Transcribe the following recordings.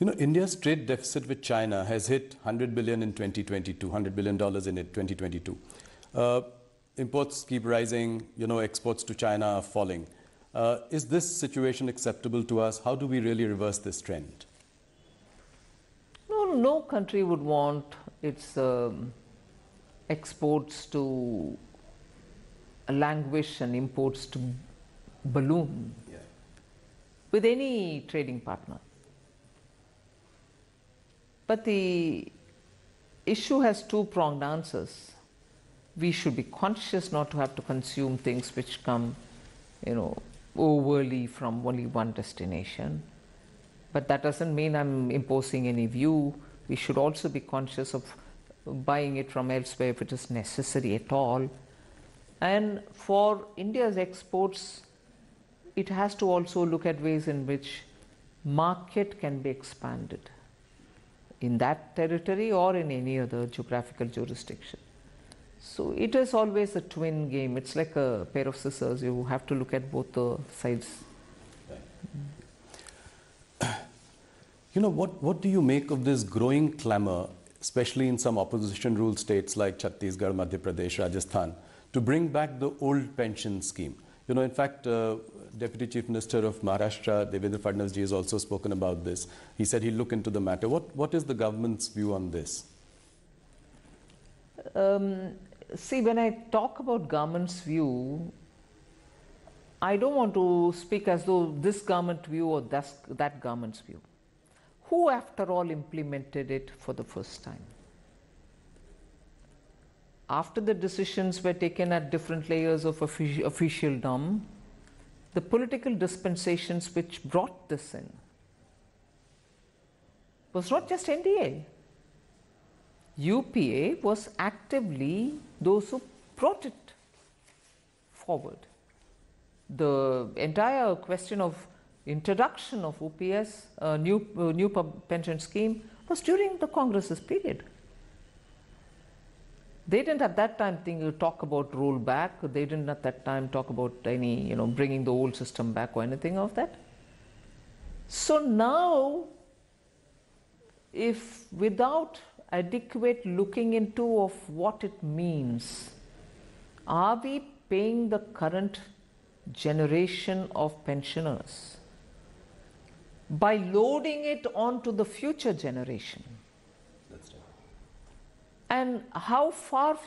India's trade deficit with China has hit 100 billion in 2022, $100 billion in 2022. Imports keep rising, exports to China are falling. Is this situation acceptable to us? How do we really reverse this trend? No country would want its exports to languish and imports to balloon with any trading partner. But the issue has two-pronged answers. We should be conscious not to have to consume things which come, overly from only one destination. But that doesn't mean I'm imposing any view. We should also be conscious of buying it from elsewhere if it is necessary at all. And for India's exports, it has to also look at ways in which market can be expanded in that territory or in any other geographical jurisdiction. So it is always a twin game. It's like a pair of scissors. You have to look at both the sides. What do you make of this growing clamor, especially in some opposition-ruled states like Chhattisgarh, Madhya Pradesh, Rajasthan, to bring back the old pension scheme? In fact, Deputy Chief Minister of Maharashtra, Devendra Fadnavis ji, has also spoken about this. He said he'll look into the matter. What is the government's view on this? See, when I talk about government's view, I don't want to speak as though this government view or that government's view. Who, after all, implemented it for the first time? After the decisions were taken at different layers of officialdom, the political dispensations which brought this in was not just NDA. UPA was actively those who brought it forward. The entire question of introduction of OPS, new pension scheme, was during the Congress's period. They didn't at that time talk about rollback. They didn't at that time talk about any, bringing the old system back or anything of that. So now, if without adequate looking into of what it means, are we paying the current generation of pensioners by loading it onto the future generation? That's right. And how far,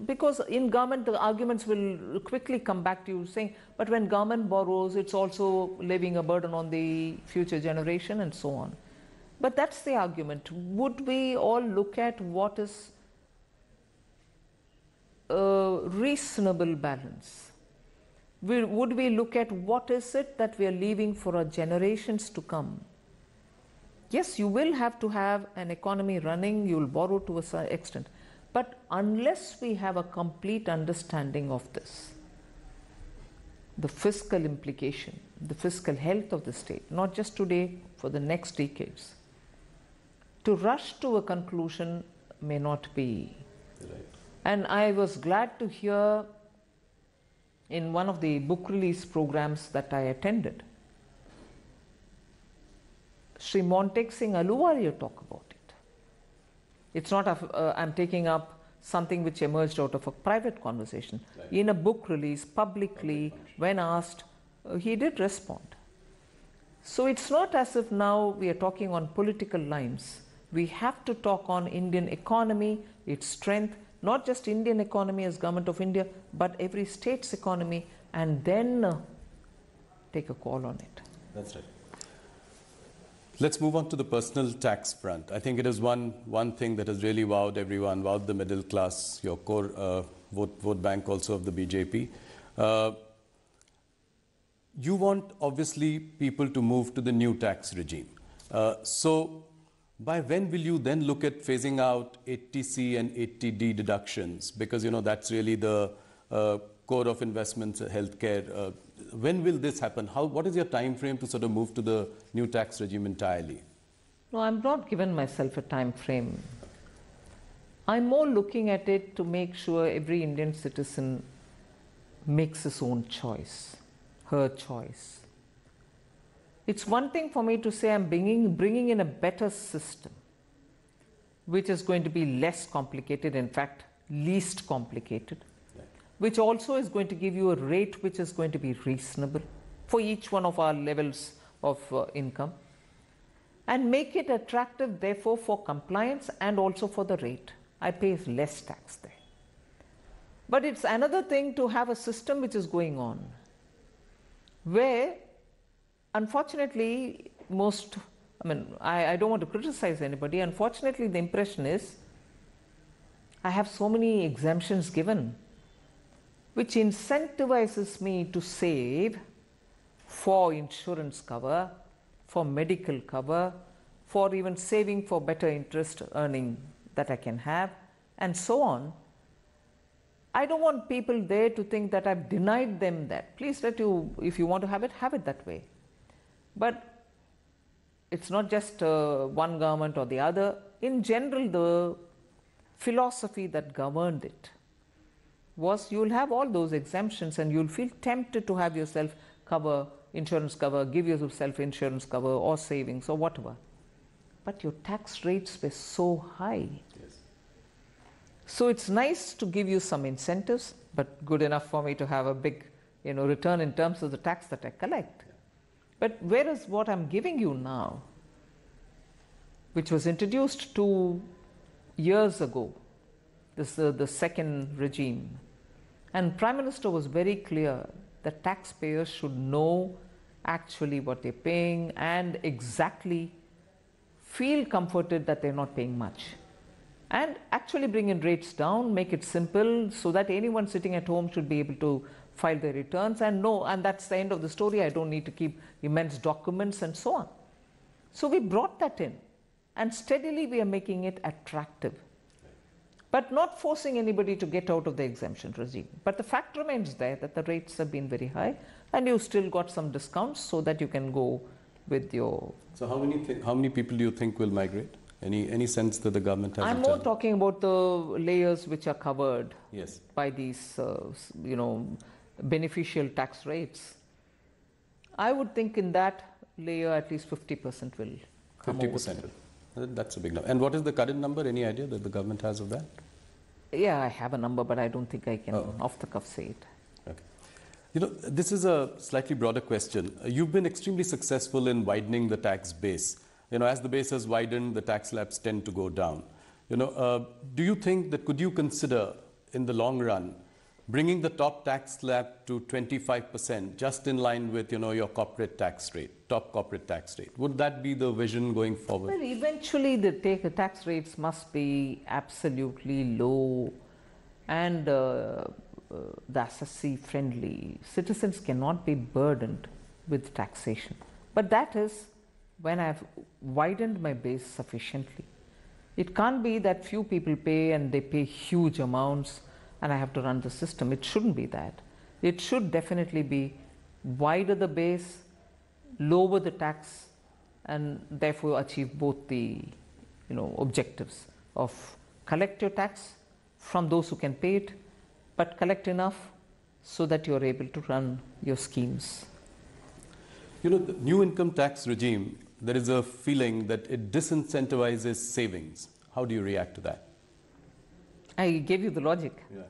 because in government the arguments will quickly come back to you saying, but when government borrows, it's also leaving a burden on the future generation and so on. But that's the argument. Would we all look at what is a reasonable balance? Would we look at what is it that we are leaving for our generations to come? Yes, you will have to have an economy running, you will borrow to a certain extent. But unless we have a complete understanding of this, the fiscal implication, the fiscal health of the state, not just today, for the next decades, to rush to a conclusion may not be. Right. And I was glad to hear in one of the book release programs that I attended, Sri Montek Singh Aluwalia talk about it. It's not I'm taking up something which emerged out of a private conversation. Right. In a book release, publicly, when asked, he did respond. So it's not as if now we are talking on political lines. We have to talk on Indian economy, its strength, not just Indian economy as Government of India, but every state's economy, and then take a call on it. That's right. Let's move on to the personal tax front. I think it is one thing that has really wowed everyone, wowed the middle class, your core vote bank also of the BJP. You want, obviously, people to move to the new tax regime. So by when will you then look at phasing out 80C and 80D deductions? Because, that's really the core of investments, healthcare. When will this happen? What is your time frame to sort of move to the new tax regime entirely? No, I'm not given myself a time frame. I'm more looking at it to make sure every Indian citizen makes his own choice, her choice. It's one thing for me to say I'm bringing in a better system, which is going to be less complicated, in fact, least complicated, which also is going to give you a rate which is going to be reasonable for each one of our levels of income, and make it attractive, therefore, for compliance and also for the rate. I pay less tax there. But it's another thing to have a system which is going on, where, unfortunately, I don't want to criticize anybody. Unfortunately, the impression is I have so many exemptions given, which incentivizes me to save for insurance cover, for medical cover, for even saving for better interest earning that I can have, and so on. I don't want people there to think that I've denied them that. Please if you want to have it that way. But it's not just one government or the other. In general, the philosophy that governed it was you'll have all those exemptions and you'll feel tempted to have yourself cover, insurance cover, give yourself insurance cover or savings or whatever. But your tax rates were so high. Yes. So it's nice to give you some incentives, but good enough for me to have a big return in terms of the tax that I collect. Yeah. But whereas what I'm giving you now, which was introduced 2 years ago, this is the second regime, and Prime Minister was very clear that taxpayers should know actually what they're paying and exactly feel comforted that they're not paying much, and actually bring in rates down, make it simple so that anyone sitting at home should be able to file their returns and know, and that's the end of the story. I don't need to keep immense documents and so on. So we brought that in, and steadily we are making it attractive, but not forcing anybody to get out of the exemption regime. But the fact remains there that the rates have been very high, and you've still got some discounts so that you can go with your... So how many people do you think will migrate? Any sense that the government has? I'm more talking about the layers which are covered yes. by these, beneficial tax rates. I would think in that layer at least 50% will come 50%. That's a big number. And what is the current number? Any idea that the government has of that? Yeah, I have a number, but I don't think I can off the cuff say it. Okay. This is a slightly broader question. You've been extremely successful in widening the tax base. As the base has widened, the tax slabs tend to go down. Do you think that could you consider in the long run bringing the top tax slab to 25%, just in line with your corporate tax rate, top corporate tax rate? Would that be the vision going forward? Well, eventually the tax rates must be absolutely low and the assessee friendly. Citizens cannot be burdened with taxation. But that is when I have widened my base sufficiently. It can't be that few people pay and they pay huge amounts and I have to run the system. It shouldn't be that. It should definitely be wider the base, lower the tax, and therefore achieve both the objectives of collect your tax from those who can pay it, but collect enough so that you're able to run your schemes. The new income tax regime, there is a feeling that it disincentivizes savings. How do you react to that? I gave you the logic. Yeah.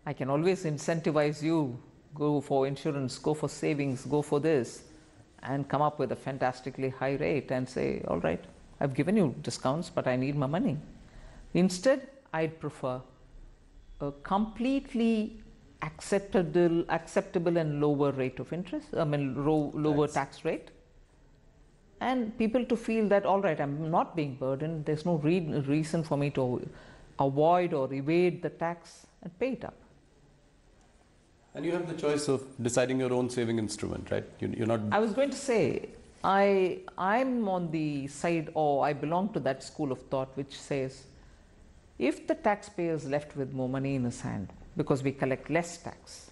I can always incentivize you, go for insurance, go for savings, go for this, and come up with a fantastically high rate and say, all right, I've given you discounts, but I need my money. Instead, I'd prefer a completely acceptable and lower rate of interest, lower tax rate, and people to feel that, all right, I'm not being burdened, there's no reason for me to avoid or evade the tax and pay it up. And you have the choice of deciding your own saving instrument, right? You're not... I was going to say, I'm on the side, or I belong to that school of thought which says, if the taxpayer is left with more money in his hand because we collect less tax,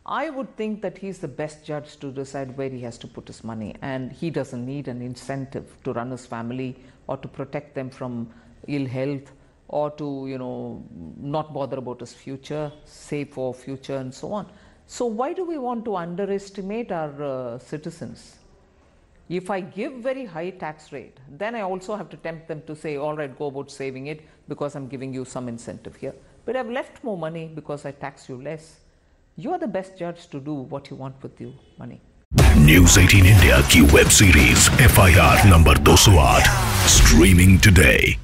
I would think that he's the best judge to decide where he has to put his money, and he doesn't need an incentive to run his family or to protect them from ill health or to not bother about his future, save for future and so on. So why do we want to underestimate our citizens If I give very high tax rate, then I also have to tempt them to say, all right, go about saving it because I'm giving you some incentive here. But I've left more money because I tax you less. You are the best judge to do what you want with your money. News 18 India की web series FIR number 208 streaming today.